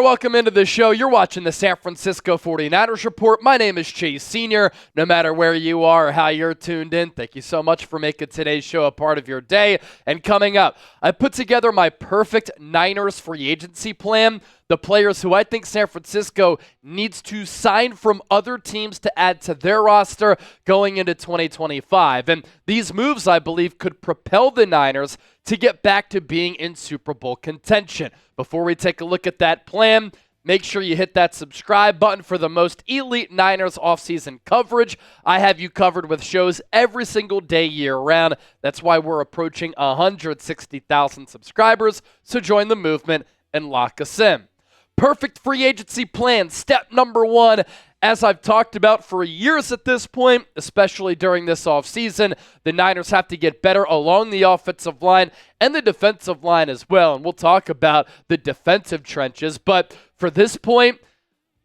welcome into the show. You're watching the San Francisco 49ers Report. My name is Chase Sr. No matter where you are or how you're tuned in, thank you so much for making today's show a part of your day. And coming up, I put together my perfect Niners free agency plan, the players who I think San Francisco needs to sign from other teams to add to their roster going into 2025. And these moves, I believe, could propel the Niners to get back to being in Super Bowl contention. Before we take a look at that plan, make sure you hit that subscribe button for the most elite Niners offseason coverage. I have you covered with shows every single day year-round. That's why we're approaching 160,000 subscribers, so join the movement and lock us in. Perfect free agency plan. Step number one, as I've talked about for years at this point, especially during this offseason, the Niners have to get better along the offensive line and the defensive line as well. And we'll talk about the defensive trenches. But for this point,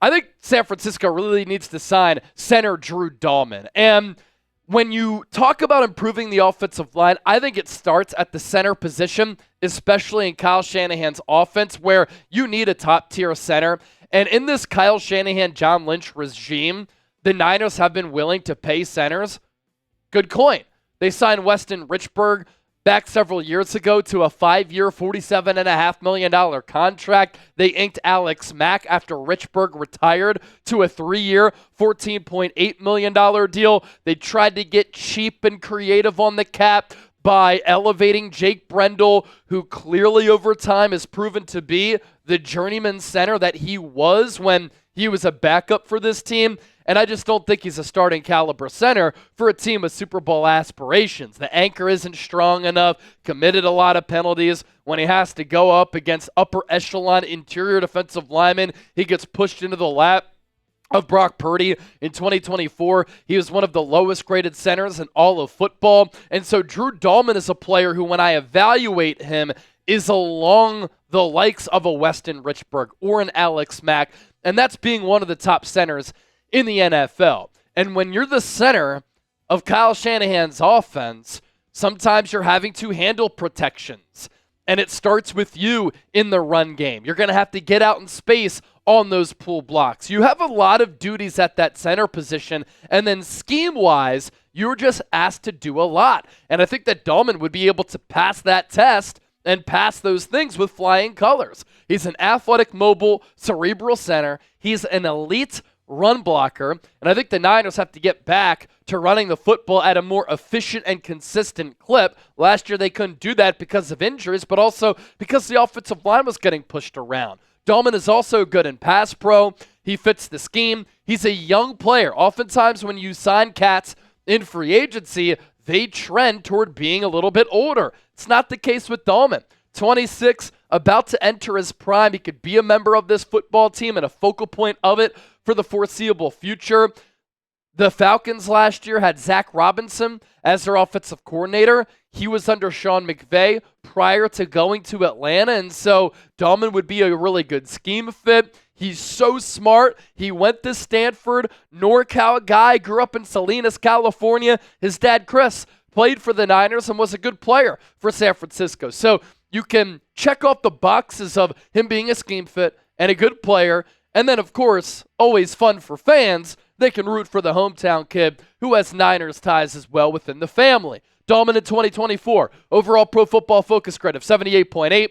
I think San Francisco really needs to sign center Drew Dalman. And when you talk about improving the offensive line, I think it starts at the center position, especially in Kyle Shanahan's offense, where you need a top-tier center. And in this Kyle Shanahan, John Lynch regime, the Niners have been willing to pay centers good coin. They signed Weston Richburg back several years ago to a 5-year, $47.5 million contract. They inked Alex Mack after Richburg retired to a 3-year, $14.8 million deal. They tried to get cheap and creative on the cap by elevating Jake Brendel, who clearly over time has proven to be the journeyman center that he was when he was a backup for this team. And I just don't think he's a starting caliber center for a team with Super Bowl aspirations. The anchor isn't strong enough, committed a lot of penalties. When he has to go up against upper echelon interior defensive linemen, he gets pushed into the lap of Brock Purdy in 2024. He was one of the lowest graded centers in all of football. And so Drew Dalman is a player who, when I evaluate him, is along the likes of a Weston Richburg or an Alex Mack. And that's being one of the top centers in the NFL. And when you're the center of Kyle Shanahan's offense, sometimes you're having to handle protections. And it starts with you in the run game. You're going to have to get out in space on those pull blocks. You have a lot of duties at that center position, and then scheme-wise, you're just asked to do a lot. And I think that Dalman would be able to pass that test and pass those things with flying colors. He's an athletic, mobile, cerebral center. He's an elite run blocker, and I think the Niners have to get back to running the football at a more efficient and consistent clip. Last year they couldn't do that because of injuries, but also because the offensive line was getting pushed around. Dalman is also good in pass pro. He fits the scheme. He's a young player. Oftentimes when you sign cats in free agency, they trend toward being a little bit older. It's not the case with Dalman. 26, about to enter his prime. He could be a member of this football team and a focal point of it for the foreseeable future. The Falcons last year had Zach Robinson as their offensive coordinator. He was under Sean McVay prior to going to Atlanta, and so Dalman would be a really good scheme fit. He's so smart. He went to Stanford, NorCal guy, grew up in Salinas, California. His dad, Chris, played for the Niners and was a good player for San Francisco. So you can check off the boxes of him being a scheme fit and a good player. And then, of course, always fun for fans, they can root for the hometown kid who has Niners ties as well within the family. Dalman in 2024, overall Pro Football Focus grade of 78.8,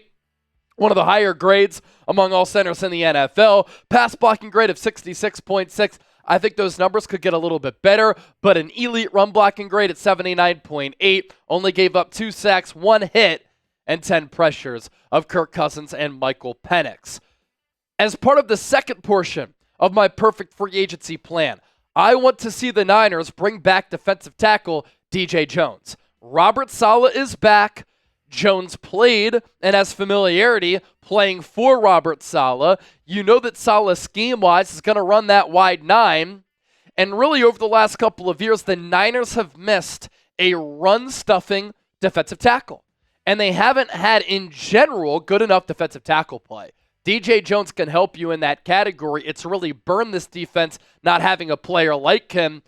one of the higher grades among all centers in the NFL. Pass blocking grade of 66.6. I think those numbers could get a little bit better, but an elite run blocking grade at 79.8. Only gave up 2 sacks, 1 hit, and 10 pressures of Kirk Cousins and Michael Penix. As part of the second portion of my perfect free agency plan, I want to see the Niners bring back defensive tackle DJ Jones. Robert Saleh is back. Jones played and has familiarity playing for Robert Saleh. You know that Saleh scheme-wise is going to run that wide 9. And really over the last couple of years, the Niners have missed a run-stuffing defensive tackle. And they haven't had, in general, good enough defensive tackle play. DJ Jones can help you in that category. It's really burned this defense not having a player like him.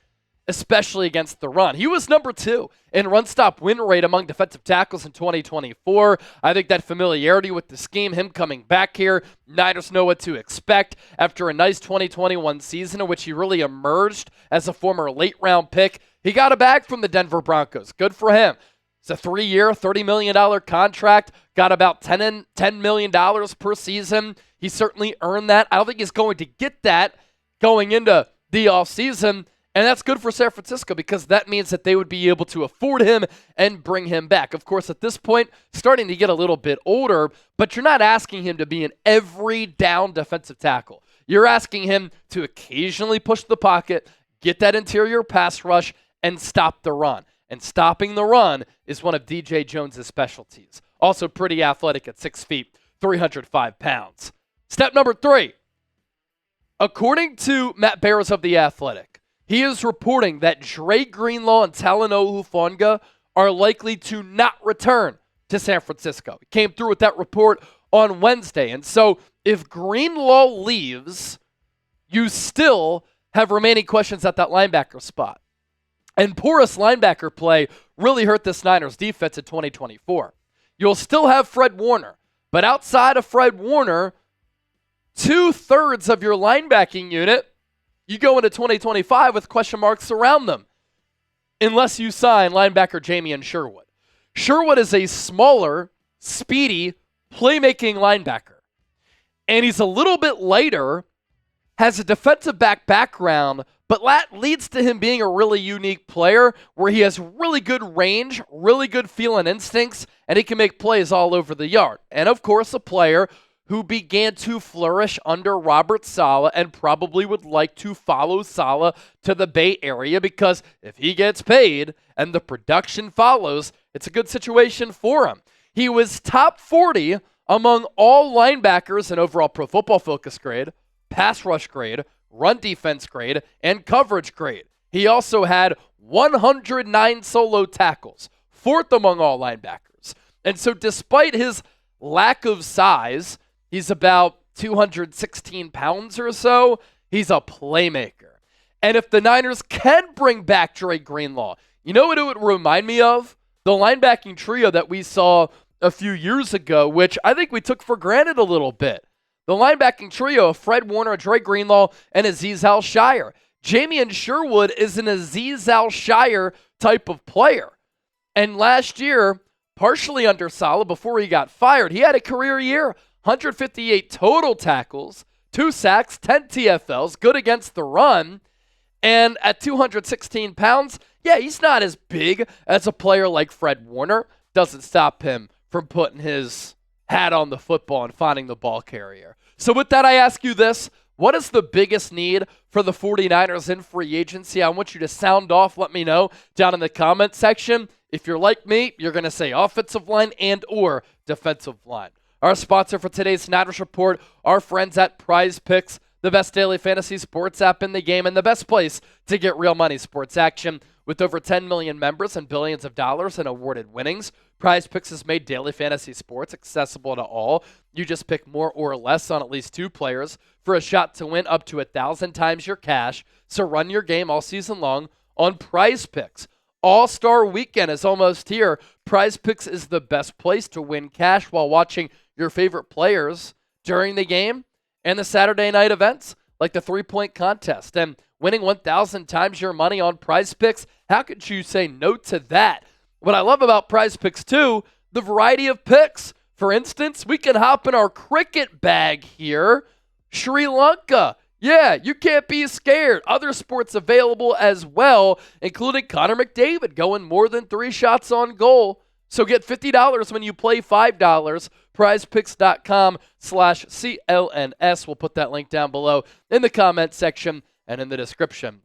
especially against the run. He was number 2 in run stop win rate among defensive tackles in 2024. I think that familiarity with the scheme, him coming back here, Niners know what to expect after a nice 2021 season in which he really emerged as a former late-round pick. He got a bag from the Denver Broncos. Good for him. It's a 3-year, $30 million contract, got about $10 million per season. He certainly earned that. I don't think he's going to get that going into the offseason, and that's good for San Francisco because that means that they would be able to afford him and bring him back. Of course, at this point, starting to get a little bit older, but you're not asking him to be an every down defensive tackle. You're asking him to occasionally push the pocket, get that interior pass rush, and stop the run. And stopping the run is one of DJ Jones' specialties. Also pretty athletic at 6 feet, 305 pounds. Step number 3. According to Matt Barrows of The Athletic, he is reporting that Dre Greenlaw and Talanoa Hufanga are likely to not return to San Francisco. He came through with that report on Wednesday. And so if Greenlaw leaves, you still have remaining questions at that linebacker spot. And porous linebacker play really hurt this Niners defense in 2024. You'll still have Fred Warner, but outside of Fred Warner, 2/3 of your linebacking unit, you go into 2025 with question marks around them, unless you sign linebacker Jamien Sherwood. Sherwood is a smaller, speedy, playmaking linebacker, and he's a little bit lighter, has a defensive back background, but that leads to him being a really unique player where he has really good range, really good feel and instincts, and he can make plays all over the yard. And of course, a player who began to flourish under Robert Saleh and probably would like to follow Saleh to the Bay Area because if he gets paid and the production follows, it's a good situation for him. He was top 40 among all linebackers in overall Pro Football Focus grade, pass rush grade, run defense grade, and coverage grade. He also had 109 solo tackles, 4th among all linebackers. And so despite his lack of size, he's about 216 pounds or so, he's a playmaker. And if the Niners can bring back Dre Greenlaw, you know what it would remind me of? The linebacking trio that we saw a few years ago, which I think we took for granted a little bit. The linebacking trio of Fred Warner, Dre Greenlaw, and Azeez Al-Shaair. Jamien Sherwood is an Azeez Al-Shaair type of player. And last year, partially under Saleh before he got fired, he had a career year. 158 total tackles, 2 sacks, 10 TFLs, good against the run. And at 216 pounds, yeah, he's not as big as a player like Fred Warner. Doesn't stop him from putting his hat on the football and finding the ball carrier. So with that, I ask you this. What is the biggest need for the 49ers in free agency? I want you to sound off. Let me know down in the comment section. If you're like me, you're going to say offensive line and or defensive line. Our sponsor for today's Niners Report, our friends at Prize Picks, the best daily fantasy sports app in the game and the best place to get real money sports action. With over 10 million members and billions of dollars in awarded winnings, Prize Picks has made daily fantasy sports accessible to all. You just pick more or less on at least 2 players for a shot to win up to 1,000 times your cash. So run your game all season long on Prize Picks. All-Star Weekend is almost here. Prize Picks is the best place to win cash while watching your favorite players during the game and the Saturday night events like the 3-point contest. And winning 1,000 times your money on Prize Picks, how could you say no to that? What I love about Prize Picks, too, the variety of picks. For instance, we can hop in our cricket bag here. Sri Lanka. Yeah, you can't be scared. Other sports available as well, including Connor McDavid going more than 3 shots on goal. So get $50 when you play $5. PrizePicks.com/CLNS. We'll put that link down below in the comment section and in the description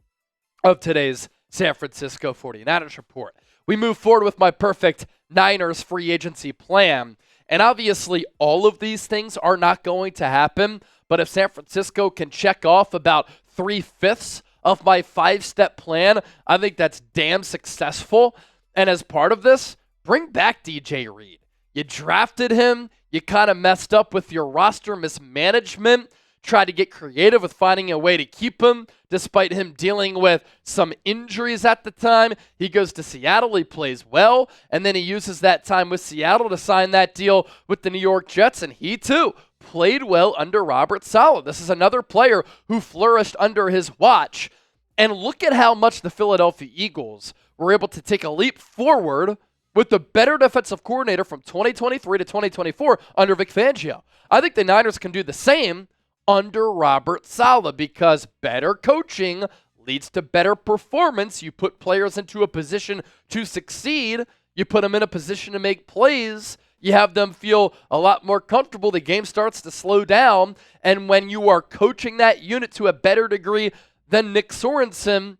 of today's San Francisco 49ers report. We move forward with my perfect Niners free agency plan. And obviously, all of these things are not going to happen. But if San Francisco can check off about 3/5 of my 5-step plan, I think that's damn successful. And as part of this, bring back DJ Reed. You drafted him. You kind of messed up with your roster mismanagement. tried to get creative with finding a way to keep him, despite him dealing with some injuries at the time. He goes to Seattle, he plays well, and then he uses that time with Seattle to sign that deal with the New York Jets, and he too played well under Robert Saleh. This is another player who flourished under his watch. And look at how much the Philadelphia Eagles were able to take a leap forward with the better defensive coordinator from 2023 to 2024 under Vic Fangio. I think the Niners can do the same under Robert Saleh because better coaching leads to better performance. You put players into a position to succeed. You put them in a position to make plays. You have them feel a lot more comfortable. The game starts to slow down. And when you are coaching that unit to a better degree than Nick Sorensen,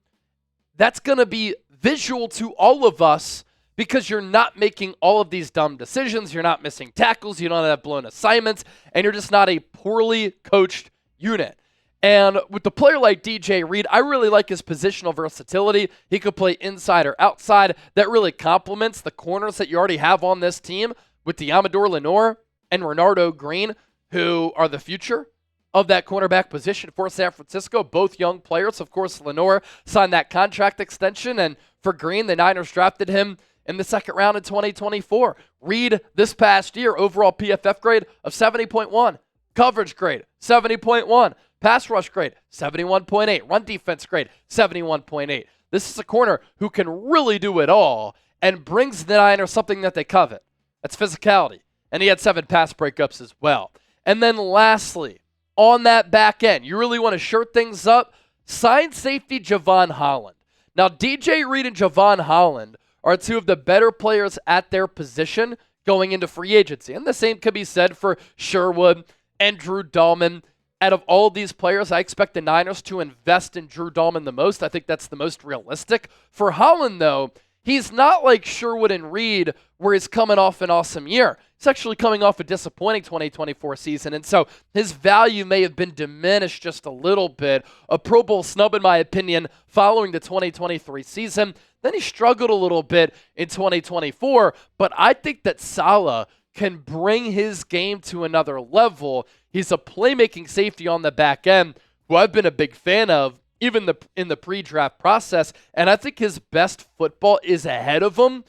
that's going to be visual to all of us because you're not making all of these dumb decisions. You're not missing tackles. You don't have blown assignments. And you're just not a poorly coached unit. And with the player like DJ Reed, I really like his positional versatility. He could play inside or outside. That really complements the corners that you already have on this team with Deommodore Lenoir and Renardo Green, who are the future of that cornerback position for San Francisco. Both young players. Of course, Lenoir signed that contract extension, and for Green, the Niners drafted him in the second round in 2024. Reed this past year, overall PFF grade of 70.1. Coverage grade, 70.1. Pass rush grade, 71.8. Run defense grade, 71.8. This is a corner who can really do it all and brings the Niners something that they covet. That's physicality. And he had 7 pass breakups as well. And then lastly, on that back end, you really want to shirt things up, sign safety Jevon Holland. Now, DJ Reed and Jevon Holland are two of the better players at their position going into free agency. And the same could be said for Sherwood and Drew Dalman. Out of all of these players, I expect the Niners to invest in Drew Dalman the most. I think that's the most realistic. For Holland, though, he's not like Sherwood and Reed where he's coming off an awesome year. He's actually coming off a disappointing 2024 season, and so his value may have been diminished just a little bit. A Pro Bowl snub, in my opinion, following the 2023 season. Then he struggled a little bit in 2024, but I think that Saleh can bring his game to another level. He's a playmaking safety on the back end, who I've been a big fan of, even in the pre-draft process, and I think his best football is ahead of him.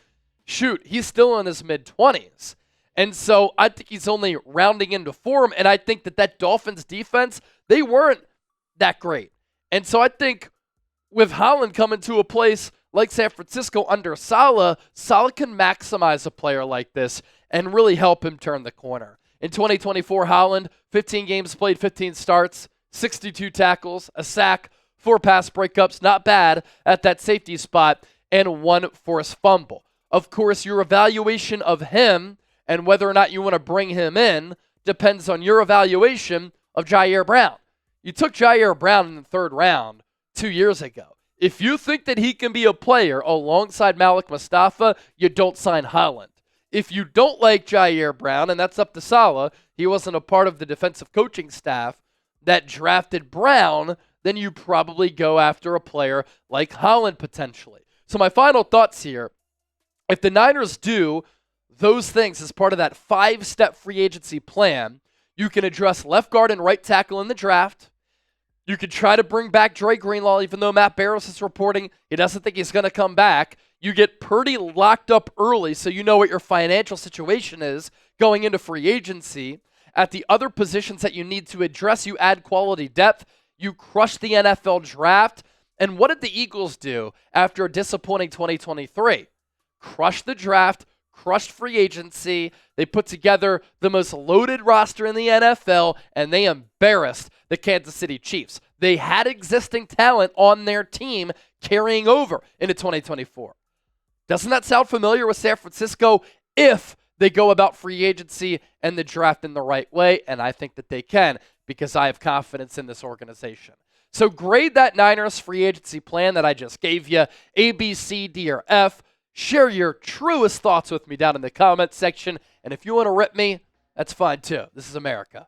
Shoot, he's still in his mid-20s. And so I think he's only rounding into form, and I think that Dolphins defense, they weren't that great. And so I think with Holland coming to a place like San Francisco under Saleh, Saleh can maximize a player like this and really help him turn the corner. In 2024, Holland, 15 games played, 15 starts, 62 tackles, a sack, 4 pass breakups, not bad at that safety spot, and 1 forced fumble. Of course, your evaluation of him and whether or not you want to bring him in depends on your evaluation of Ji'Ayir Brown. You took Ji'Ayir Brown in the 3rd round 2 years ago. If you think that he can be a player alongside Malik Mustafa, you don't sign Holland. If you don't like Ji'Ayir Brown, and that's up to Saleh, he wasn't a part of the defensive coaching staff that drafted Brown, then you probably go after a player like Holland potentially. So my final thoughts here, if the Niners do those things as part of that 5-step free agency plan, you can address left guard and right tackle in the draft. You could try to bring back Dre Greenlaw, even though Matt Barrows is reporting he doesn't think he's going to come back. You get Purdy locked up early so you know what your financial situation is going into free agency. At the other positions that you need to address, you add quality depth. You crush the NFL draft. And what did the Eagles do after a disappointing 2023? Crushed the draft, crushed free agency. They put together the most loaded roster in the NFL, and they embarrassed the Kansas City Chiefs. They had existing talent on their team carrying over into 2024. Doesn't that sound familiar with San Francisco if they go about free agency and the draft in the right way? And I think that they can because I have confidence in this organization. So grade that Niners free agency plan that I just gave you, A, B, C, D, or F. Share your truest thoughts with me down in the comments section. And if you want to rip me, that's fine too. This is America.